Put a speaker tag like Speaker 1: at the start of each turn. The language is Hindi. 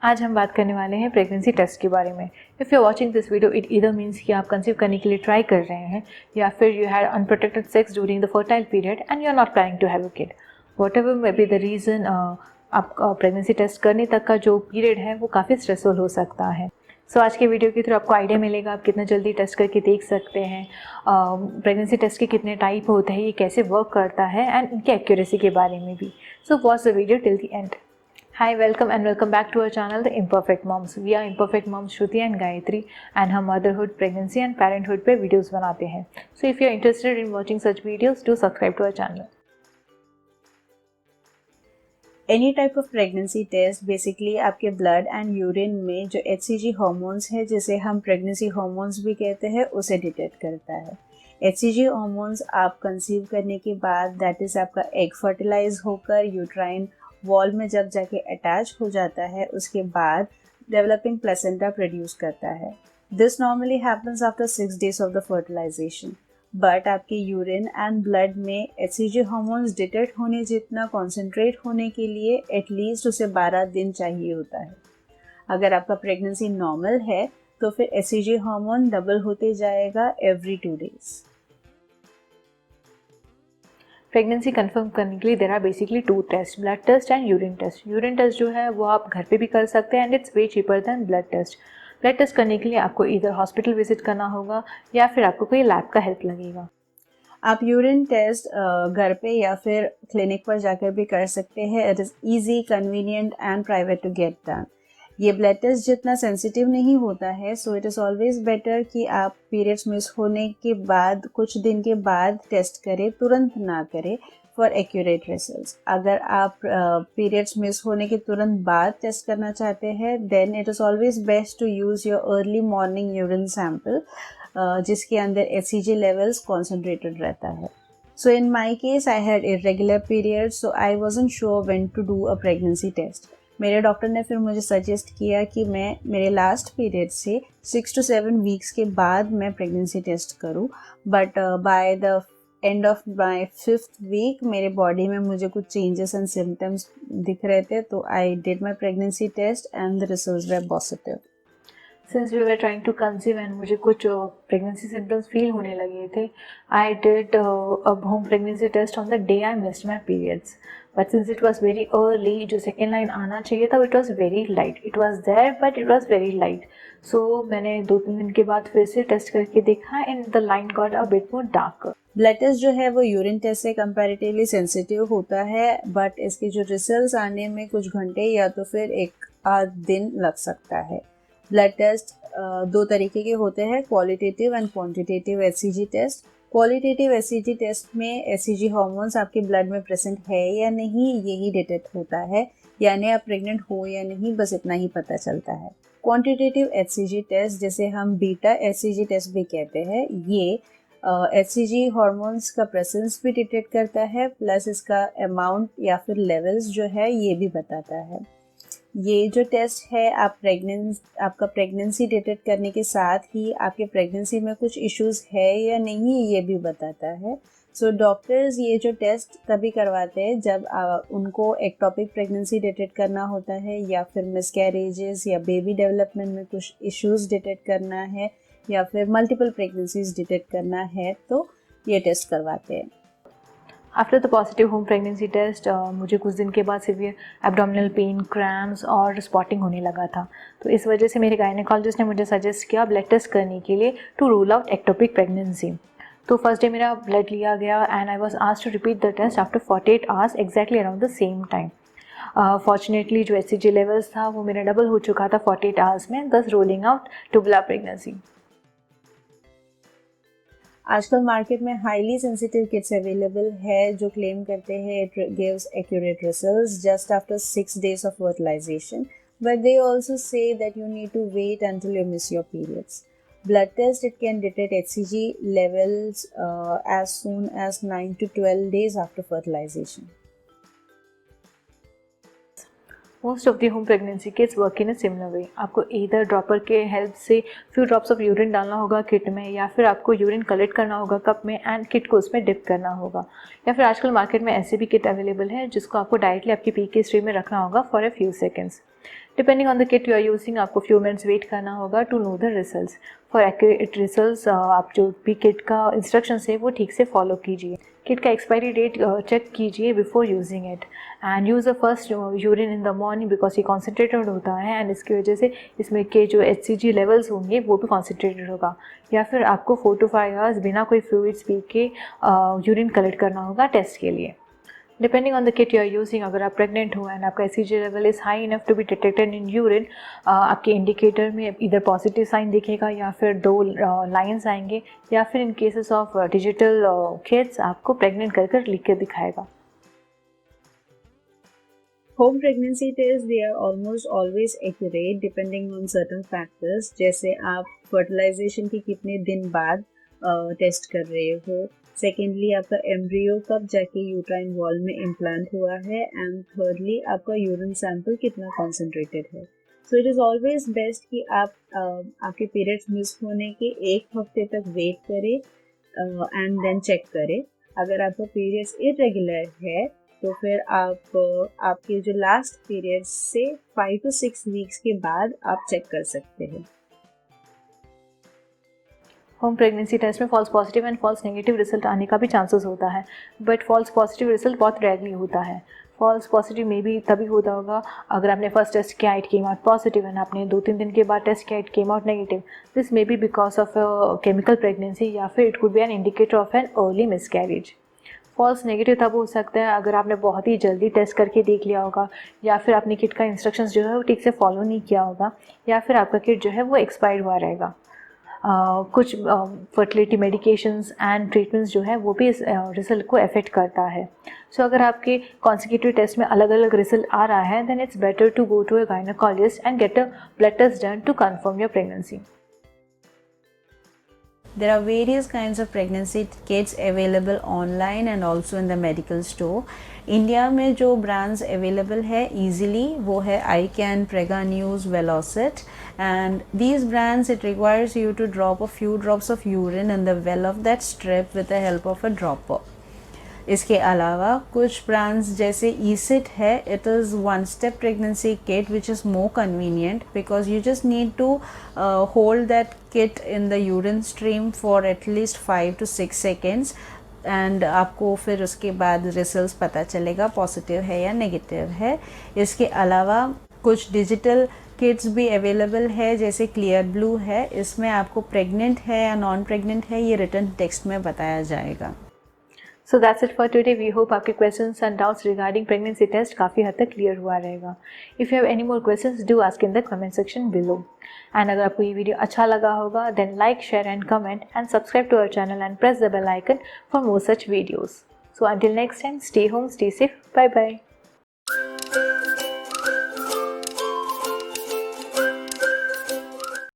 Speaker 1: आज हम बात करने वाले हैं प्रेगनेंसी टेस्ट के बारे में। If you are watching this video it either means कि आप कंसीव करने के लिए ट्राई कर रहे हैं या फिर you had unprotected sex during the fertile period and you are not planning to have a kid. Whatever may be the reason, आप प्रेगनेंसी टेस्ट करने तक का जो पीरियड है वो काफ़ी स्ट्रेसफुल हो सकता है। सो आज के वीडियो के थ्रू आपको आइडिया मिलेगा आप कितना जल्दी टेस्ट करके देख सकते हैं, प्रेगनेंसी टेस्ट के कितने टाइप होते हैं, ये कैसे वर्क करता है एंड इनकी एक्यूरेसी के बारे में भी। So watch the video till the end. Hi, welcome back to our channel, The Imperfect Moms. We are Imperfect Moms Shruti and Gayatri, and हम motherhood, pregnancy and parenthood पे videos बनाते हैं. So if you are interested in watching such videos, do subscribe to our channel.
Speaker 2: Any type of pregnancy test basically आपके ब्लड एंड यूरिन में जो HCG हार्मोन्स है, जिसे हम प्रेगनेंसी हार्मोन्स भी कहते हैं, उसे डिटेक्ट करता है। HCG हार्मोन्स आप कंसीव करने के बाद, दैट इज़ आपका एग फर्टिलाइज होकर यूट्राइन वॉल में जब जाके अटैच हो जाता है, उसके बाद डेवलपिंग प्लेसेंटा प्रोड्यूस करता है। This normally happens after 6 days of the fertilization. But आपके यूरिन एंड ब्लड में HCG हार्मोन्स डिटेक्ट होने जितना कॉन्सेंट्रेट होने के लिए एटलीस्ट उसे 12 दिन चाहिए होता है। अगर आपका प्रेगनेंसी नॉर्मल है तो फिर HCG हार्मोन डबल होते जाएगा एवरी 2 days।
Speaker 1: प्रेगनेंसी कंफर्म करने के लिए there are basically 2 test, blood test and urine test. Urine test जो है वो आप घर पे भी कर सकते हैं and it's way cheaper than blood test. Blood test करने के लिए आपको इधर हॉस्पिटल विजिट करना होगा या फिर आपको कोई लैब का हेल्प लगेगा।
Speaker 2: आप यूरिन टेस्ट घर पे या फिर क्लिनिक पर जाकर भी कर सकते हैं। It is easy, convenient and private to get done. ये ब्लड टेस्ट जितना सेंसिटिव नहीं होता है, so it is always better कि आप पीरियड्स मिस होने के बाद कुछ दिन के बाद टेस्ट करें, तुरंत ना करें फॉर एक्यूरेट रिजल्ट्स। अगर आप पीरियड्स मिस होने के तुरंत बाद टेस्ट करना चाहते हैं, then it is always best to use your early morning urine sample, जिसके अंदर HCG लेवल्स कॉन्सेंट्रेटेड रहता है। So in my case I had irregular period, so I wasn't sure when to do a pregnancy test. मेरे डॉक्टर ने फिर मुझे सजेस्ट किया कि मैं मेरे लास्ट पीरियड से 6 to 7 वीक्स के बाद मैं प्रेगनेंसी टेस्ट करूं। But by the end of my 5th week मेरे बॉडी में मुझे कुछ चेंजेस एंड सिम्टम्स दिख रहे थे, तो I did my pregnancy test and the results were positive.
Speaker 1: Since we were trying to conceive and मुझे कुछ प्रेगनेंसी सिम्टम्स फील होने लगे थे, I did a home pregnancy test on the day I missed my periods. But since it was very early, जो सेकेंड लाइन आना चाहिए था it was very light. It was there but it was very light. So मैंने 2-3 दिन के बाद फिर से टेस्ट करके देखा and the line got a bit more darker.
Speaker 2: Blood test जो है वो यूरिन टेस्ट से कंपैरेटिवली सेंसिटिव होता है, बट इसके जो रिजल्ट्स आने में कुछ घंटे या तो फिर 1-8 दिन लग सकता है। ब्लड टेस्ट 2 तरीके के होते हैं, qualitative and quantitative HCG test. Qualitative HCG test में HCG हार्मोन्स आपके ब्लड में प्रेजेंट है या नहीं यही डिटेक्ट होता है, यानी आप प्रेग्नेंट हो या नहीं बस इतना ही पता चलता है। क्वांटिटेटिव HCG टेस्ट, जिसे हम बीटा HCG टेस्ट भी कहते हैं, ये HCG हार्मोन्स का प्रेजेंस भी डिटेक्ट करता है, प्लस इसका अमाउंट या फिर लेवल्स जो है ये भी बताता है। ये जो टेस्ट है आपका प्रेगनेंसी डिटेक्ट करने के साथ ही आपके प्रेगनेंसी में कुछ इश्यूज है या नहीं ये भी बताता है। सो डॉक्टर्स ये जो टेस्ट तभी करवाते हैं जब उनको एक्टोपिक प्रेगनेंसी डिटेक्ट करना होता है, या फिर मिसकैरेजेस या बेबी डेवलपमेंट में कुछ इश्यूज डिटेक्ट करना है, या फिर मल्टीपल प्रेगनेंसीज डिटेक्ट करना है, तो ये टेस्ट करवाते हैं।
Speaker 1: After the positive home pregnancy test मुझे कुछ दिन के बाद सिवियर एब्डोमिनल पेन, क्रैम्स और स्पॉटिंग होने लगा था। तो इस वजह से मेरे गायनेकोलॉजिस्ट ने मुझे सजेस्ट किया ब्लड टेस्ट करने के लिए to rule out ectopic pregnancy. तो फर्स्ट डे मेरा ब्लड लिया गया and I was asked to repeat the test after 48 hours exactly around the same time. Fortunately जो HCG लेवल्स था वो मेरा डबल हो चुका था 48 hours में, दस रोलिंग आउट टुबुलर प्रेगनेंसी।
Speaker 2: आजकल मार्केट में हाईली सेंसिटिव किट्स अवेलेबल है जो क्लेम करते हैं it gives accurate results just after 6 days of fertilization, but they also say that you need to wait until you miss your periods. Blood test, it can detect HCG levels as soon as 9 to 12 days after fertilization.
Speaker 1: Most of the home pregnancy kits work in a similar way. आपको ईदर ड्रॉपर के हेल्प से फ्यू ड्रॉप्स ऑफ यूरिन डालना होगा किट में, या फिर आपको यूरिन कलेक्ट करना होगा कप में एंड किट को उसमें डिप करना होगा, या फिर आजकल मार्केट में ऐसे भी किट अवेलेबल है जिसको आपको डायरेक्टली आपकी पी के स्ट्रीम में रखना होगा for a few seconds. Depending on the kit you are using आपको फ्यू मिनट्स वेट करना होगा to know the results. For accurate results आप जो भी किट का इंस्ट्रक्शंस है वो ठीक से फॉलो कीजिए। किट का एक्सपायरी डेट चेक कीजिए before using it and use the first urine in the morning because ये कॉन्सेंट्रेटेड होता है एंड इसकी वजह से इसमें के जो HCG लेवल्स होंगे वो भी कॉन्सेंट्रेटेड होगा। या फिर आपको 4 to 5 आवर्स बिना कोई फ्लूइड्स पी के यूरिन कलेक्ट करना होगा टेस्ट के लिए। Depending on the kit you are using, अगर आप प्रेग्नेंट हो एंड आपका HCG level is high enough to be detected in urine, आपके इंडिकेटर में इधर पॉजिटिव साइन दिखेगा या फिर 2 लाइन्स आएंगे या फिर इन केसेस ऑफ डिजिटल किट्स आपको प्रेग्नेंट कर लिख के दिखाएगा।
Speaker 2: Home pregnancy tests, they are almost always accurate depending on certain factors, जैसे आप fertilization के कितने दिन बाद टेस्ट कर रहे हो, सेकेंडली आपका एम्ब्रियो कब जाके यूट्राइन वॉल में इम्प्लांट हुआ है, एंड थर्डली आपका यूरिन सैंपल कितना कॉन्सेंट्रेटेड है। So it is always best कि आप आपके पीरियड्स मिस होने के 1 हफ्ते तक वेट करें एंड देन चेक करें। अगर आपका पीरियड्स इरेगुलर है तो फिर आप आपके जो लास्ट पीरियड से 5 to 6 वीक्स के बाद आप चेक कर सकते हैं।
Speaker 1: होम प्रेगनेंसी टेस्ट में false positive and false negative result आने का भी चांसेस होता है, बट फॉल्स पॉजिटिव रिजल्ट बहुत रेयरली होता है। फॉल्स पॉजिटिव में भी तभी होता होगा अगर आपने फर्स्ट टेस्ट किया it came out positive and आपने 2-3 दिन के बाद टेस्ट किया it came out negative. This may be because of chemical pregnancy या फिर it could be an indicator of an early miscarriage. False negative तब हो सकता है अगर आपने बहुत ही जल्दी टेस्ट करके देख लिया होगा या फिर अपनी किट का इंस्ट्रक्शंस जो है वो ठीक से फॉलो नहीं किया होगा या फिर आपका किट जो है वो एक्सपायर्ड हुआ रहेगा। कुछ फर्टिलिटी मेडिकेशंस एंड ट्रीटमेंट्स जो है वो भी इस रिजल्ट को अफेक्ट करता है। सो अगर आपके कॉन्सिक्यूटिव टेस्ट में अलग अलग रिजल्ट आ रहा है then it's better to go to a gynaecologist and get a blood test done to confirm your pregnancy.
Speaker 2: There are various kinds of pregnancy kits available online and also in the medical store. India में जो ब्रांड्स अवेलेबल है easily वो है iCan, Preganews, Velocit, and these brands it requires you to drop a few drops of urine in the well of that strip with the help of a dropper. इसके अलावा कुछ ब्रांड्स जैसे ईसिट है, it is 1-step pregnancy kit which is more convenient because you just need to hold that kit in the urine stream for at least 5 to 6 seconds and आपको फिर उसके बाद रिजल्ट्स पता चलेगा पॉजिटिव है या नेगेटिव है। इसके अलावा कुछ डिजिटल किट्स भी अवेलेबल है जैसे क्लियर ब्लू है, इसमें आपको प्रेग्नेंट है या नॉन प्रेग्नेंट है ये रिटन टेक्स्ट में बताया जाएगा।
Speaker 1: So that's it for today. We hope आपके questions and doubts regarding pregnancy test काफ़ी हद तक clear हुआ रहेगा। If you have any more questions, do ask in the comment section below. And अगर आपको ये वीडियो अच्छा लगा होगा then like, share and comment and subscribe to our channel and press the bell icon for more such videos. So until next time, stay home, stay safe, bye bye.